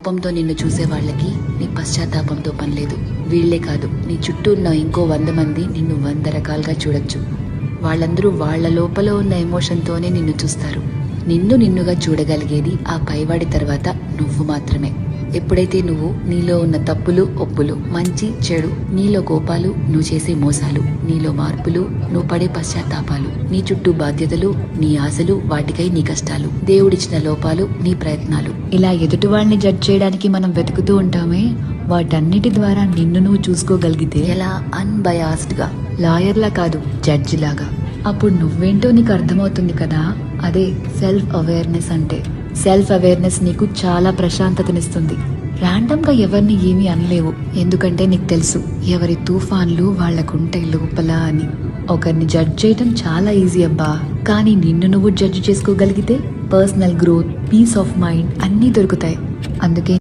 కోపంతో నిన్ను చూసే వాళ్ళకి నీ పశ్చాత్తాపంతో పనిలేదు. వీళ్లే కాదు, నీ చుట్టూ ఉన్న ఇంకో 100 మంది నిన్ను 100 రకాలుగా చూడొచ్చు. వాళ్ళందరూ వాళ్ళ లోపల ఉన్న ఎమోషన్తోనే నిన్ను చూస్తారు. నిన్నుగా చూడగలిగేది ఆ పైవాడి తర్వాత నువ్వు మాత్రమే. ఎప్పుడైతే నువ్వు నీలో ఉన్న తప్పులు ఒప్పులు, మంచి చెడు, నీలో కోపాలు, నువ్వు చేసే మోసాలు, నీలో మార్పులు, నువ్వు పడే పశ్చాత్తాపాలు, నీ చుట్టూ బాధ్యతలు, నీ ఆశలు, వాటికై నీ కష్టాలు, దేవుడిచ్చిన లోపాలు, నీ ప్రయత్నాలు, ఇలా ఎదుటి వాళ్ళని జడ్జ్ చేయడానికి మనం వెతుకుతూ ఉంటామే, వాటన్నిటి ద్వారా నిన్ను నువ్వు చూసుకోగలిగితే ఎలా అన్బయాస్డ్ గా, లాయర్లా కాదు జడ్జి లాగా, అప్పుడు నువ్వేంటో నీకు అర్థమవుతుంది కదా. అదే సెల్ఫ్ అవేర్నెస్ అంటే. సెల్ఫ్ అవేర్నెస్ నీకు చాలా ప్రశాంతతనిస్తుంది. ర్యాండమ్ గా ఎవరిని ఏమీ అనలేవు, ఎందుకంటే నీకు తెలుసు ఎవరి తుఫాన్లు వాళ్లకుంటాయి లోపల అని. ఒకరిని జడ్జ్ చేయడం చాలా ఈజీ అబ్బా, కానీ నిన్ను నువ్వు జడ్జ్ చేసుకోగలిగితే personal growth, peace of mind అన్నీ దొరుకుతాయి. అందుకే